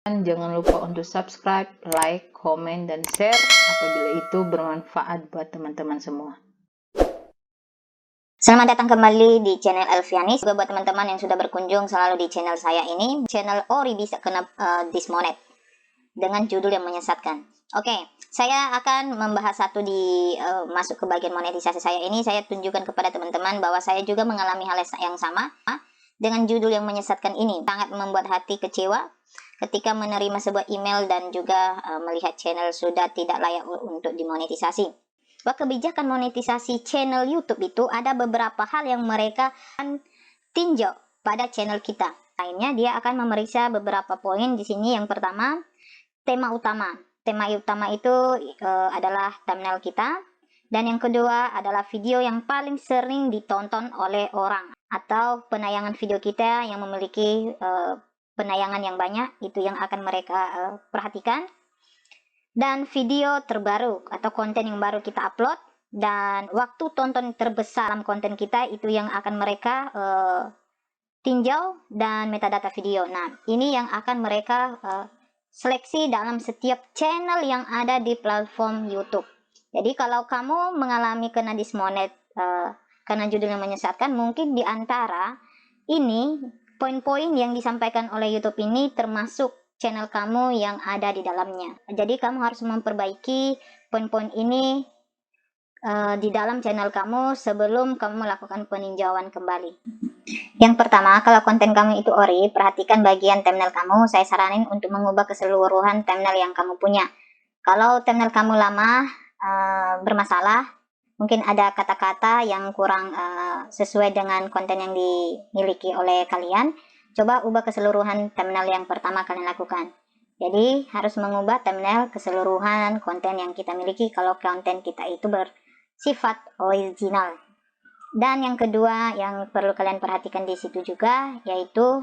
Jangan lupa untuk subscribe, like, komen, dan share apabila itu bermanfaat buat teman-teman semua. Selamat datang kembali di channel Elviani. Juga buat teman-teman yang sudah berkunjung selalu di channel saya ini, channel Ori bisa kena dismonet dengan judul yang menyesatkan. Oke, saya akan membahas satu di masuk ke bagian monetisasi saya ini. Saya tunjukkan kepada teman-teman bahwa saya juga mengalami hal yang sama dengan judul yang menyesatkan ini. Sangat membuat hati kecewa ketika menerima sebuah email dan juga melihat channel sudah tidak layak untuk dimonetisasi. Bahwa kebijakan monetisasi channel YouTube itu ada beberapa hal yang mereka akan tinjau pada channel kita. Lainnya dia akan memeriksa beberapa poin di sini. Yang pertama, tema utama. Tema utama itu adalah thumbnail kita. Dan yang kedua adalah video yang paling sering ditonton oleh orang, atau penayangan video kita yang memiliki penayangan yang banyak, itu yang akan mereka perhatikan. Dan video terbaru atau konten yang baru kita upload, dan waktu tonton terbesar dalam konten kita, itu yang akan mereka tinjau, dan metadata video. Nah, ini yang akan mereka seleksi dalam setiap channel yang ada di platform YouTube. Jadi kalau kamu mengalami kena dismonet karena judul yang menyesatkan, mungkin di antara ini poin-poin yang disampaikan oleh YouTube ini termasuk channel kamu yang ada di dalamnya. Jadi kamu harus memperbaiki poin-poin ini di dalam channel kamu sebelum kamu melakukan peninjauan kembali. Yang pertama, kalau konten kamu itu ori, perhatikan bagian thumbnail kamu. Saya saranin untuk mengubah keseluruhan thumbnail yang kamu punya. Kalau thumbnail kamu lama bermasalah, mungkin ada kata-kata yang kurang sesuai dengan konten yang dimiliki oleh kalian, coba ubah keseluruhan thumbnail yang pertama kalian lakukan. Jadi harus mengubah thumbnail keseluruhan konten yang kita miliki kalau konten kita itu bersifat original. Dan yang kedua yang perlu kalian perhatikan di situ juga, yaitu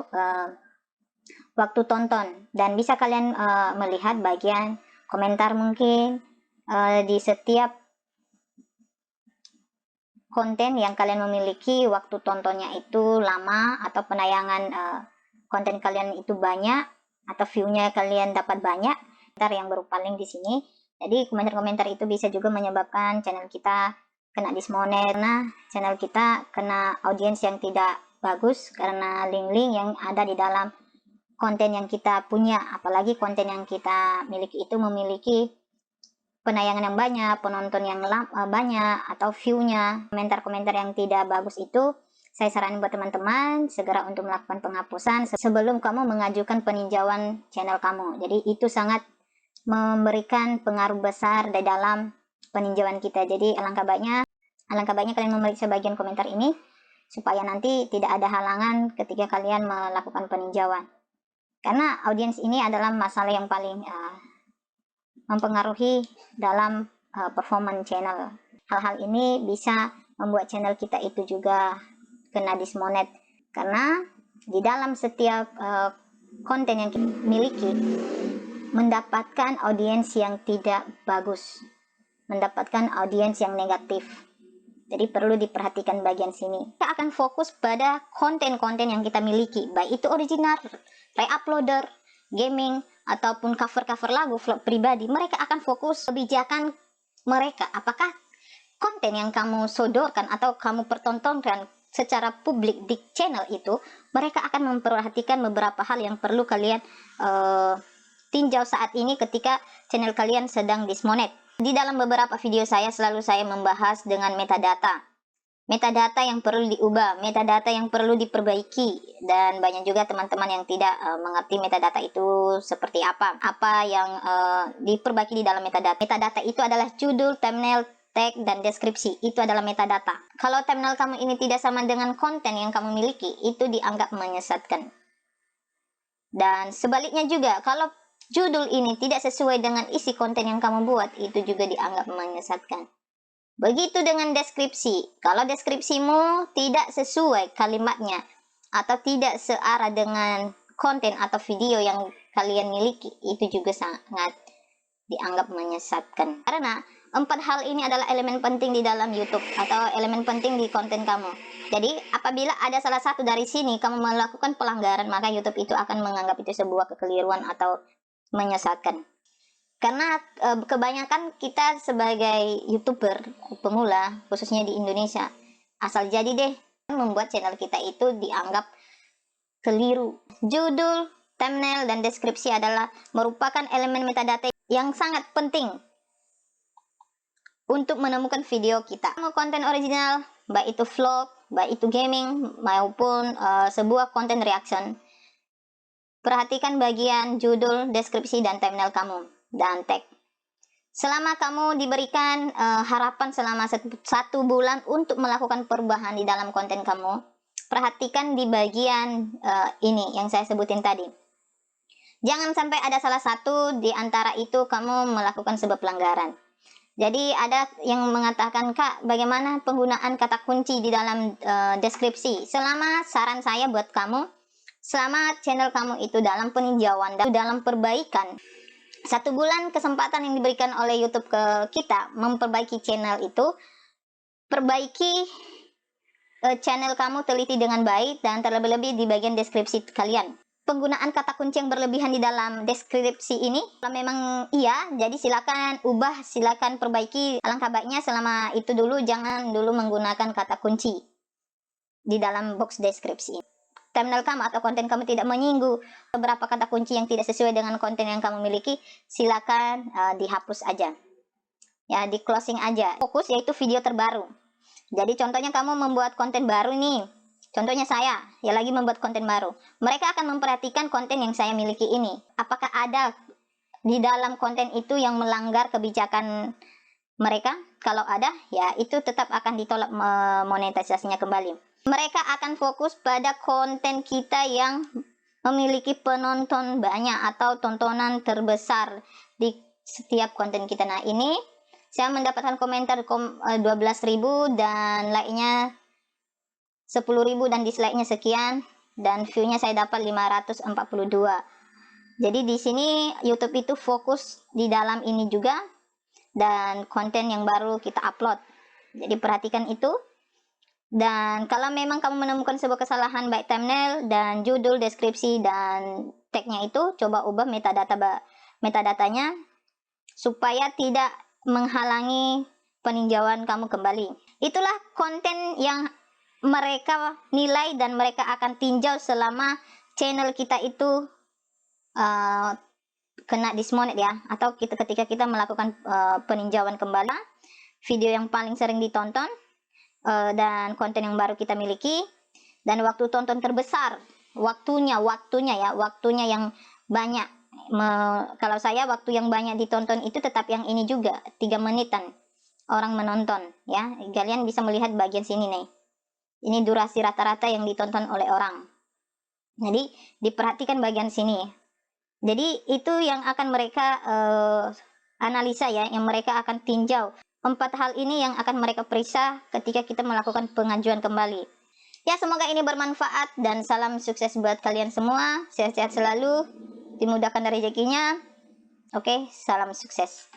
waktu tonton. Dan bisa kalian melihat bagian komentar mungkin di setiap konten yang kalian memiliki, waktu tontonnya itu lama, atau penayangan konten kalian itu banyak, atau view-nya kalian dapat banyak, komentar yang berupa link di sini. Jadi komentar-komentar itu bisa juga menyebabkan channel kita kena dismonet, karena channel kita kena audiens yang tidak bagus karena link-link yang ada di dalam konten yang kita punya. Apalagi konten yang kita miliki itu memiliki penayangan yang banyak, penonton yang banyak, atau view-nya. Komentar-komentar yang tidak bagus itu saya saranin buat teman-teman segera untuk melakukan penghapusan sebelum kamu mengajukan peninjauan channel kamu. Jadi itu sangat memberikan pengaruh besar di dalam peninjauan kita. Jadi alangkah baiknya kalian memeriksa bagian komentar ini supaya nanti tidak ada halangan ketika kalian melakukan peninjauan. Karena audiens ini adalah masalah yang paling mempengaruhi dalam performance channel. Hal-hal ini bisa membuat channel kita itu juga kena dismonet, karena di dalam setiap konten yang kita miliki mendapatkan audiens yang tidak bagus, mendapatkan audiens yang negatif. Jadi perlu diperhatikan bagian sini. Kita akan fokus pada konten-konten yang kita miliki, baik itu original, re-uploader, gaming, ataupun cover-cover lagu, vlog pribadi. Mereka akan fokus kebijakan mereka. Apakah konten yang kamu sodorkan atau kamu pertontonkan secara publik di channel itu, mereka akan memperhatikan beberapa hal yang perlu kalian tinjau saat ini ketika channel kalian sedang dismonet. Di dalam beberapa video saya selalu saya membahas dengan metadata. Metadata yang perlu diubah, metadata yang perlu diperbaiki, dan banyak juga teman-teman yang tidak mengerti metadata itu seperti apa yang diperbaiki di dalam metadata. Metadata itu adalah judul, thumbnail, tag, dan deskripsi. Itu adalah metadata. Kalau thumbnail kamu ini tidak sama dengan konten yang kamu miliki, itu dianggap menyesatkan. Dan sebaliknya juga, kalau judul ini tidak sesuai dengan isi konten yang kamu buat, itu juga dianggap menyesatkan. Begitu dengan deskripsi. Kalau deskripsimu tidak sesuai kalimatnya atau tidak searah dengan konten atau video yang kalian miliki, itu juga sangat dianggap menyesatkan. Karena 4 hal ini adalah elemen penting di dalam YouTube atau elemen penting di konten kamu. Jadi apabila ada salah satu dari sini kamu melakukan pelanggaran, maka YouTube itu akan menganggap itu sebuah kekeliruan atau menyesatkan. Karena kebanyakan kita sebagai YouTuber pemula, khususnya di Indonesia, asal jadi deh membuat channel kita itu dianggap keliru. Judul, thumbnail, dan deskripsi adalah merupakan elemen metadata yang sangat penting untuk menemukan video kita. Mau konten original, baik itu vlog, baik itu gaming, maupun sebuah konten reaction, perhatikan bagian judul, deskripsi, dan thumbnail kamu, dan tag. Selama kamu diberikan harapan selama 1 bulan untuk melakukan perubahan di dalam konten kamu, perhatikan di bagian ini yang saya sebutin tadi. Jangan sampai ada salah satu di antara itu kamu melakukan sebuah pelanggaran. Jadi ada yang mengatakan, Kak, bagaimana penggunaan kata kunci di dalam deskripsi? Saran saya buat kamu, selama channel kamu itu dalam peninjauan dan dalam perbaikan, 1 bulan kesempatan yang diberikan oleh YouTube ke kita memperbaiki channel itu, perbaiki channel kamu, teliti dengan baik, dan terlebih-lebih di bagian deskripsi kalian. Penggunaan kata kunci yang berlebihan di dalam deskripsi ini, kalau memang iya, jadi silakan ubah, silakan perbaiki. Alangkah baiknya selama itu dulu jangan dulu menggunakan kata kunci di dalam box deskripsi. Thumbnail kamu atau konten kamu tidak menyinggung beberapa kata kunci yang tidak sesuai dengan konten yang kamu miliki, silakan dihapus aja. Ya, di closing aja. Fokus yaitu video terbaru. Jadi contohnya kamu membuat konten baru nih. Contohnya saya, ya lagi membuat konten baru. Mereka akan memperhatikan konten yang saya miliki ini. Apakah ada di dalam konten itu yang melanggar kebijakan mereka? Kalau ada, ya itu tetap akan ditolak monetisasinya kembali. Mereka akan fokus pada konten kita yang memiliki penonton banyak atau tontonan terbesar di setiap konten kita. Nah, ini saya mendapatkan komentar 12.000 dan like-nya 10.000 dan dislike-nya sekian, dan view-nya saya dapat 542. Jadi di sini YouTube itu fokus di dalam ini juga, dan konten yang baru kita upload. Jadi perhatikan itu. Dan kalau memang kamu menemukan sebuah kesalahan baik thumbnail dan judul, deskripsi, dan tag-nya itu, coba ubah metadatanya supaya tidak menghalangi peninjauan kamu kembali. Itulah konten yang mereka nilai dan mereka akan tinjau selama channel kita itu kena dismonet ya, atau ketika kita melakukan peninjauan kembali. Video yang paling sering ditonton dan konten yang baru kita miliki, dan waktu tonton terbesar, waktunya yang banyak. Kalau saya waktu yang banyak ditonton itu tetap yang ini juga, 3 menitan orang menonton ya. Kalian bisa melihat bagian sini nih. Ini durasi rata-rata yang ditonton oleh orang. Jadi diperhatikan bagian sini. Jadi itu yang akan mereka analisa ya, yang mereka akan tinjau. 4 hal ini yang akan mereka periksa ketika kita melakukan pengajuan kembali. Ya, semoga ini bermanfaat dan salam sukses buat kalian semua. Sehat-sehat selalu, dimudahkan rezekinya. Oke, salam sukses.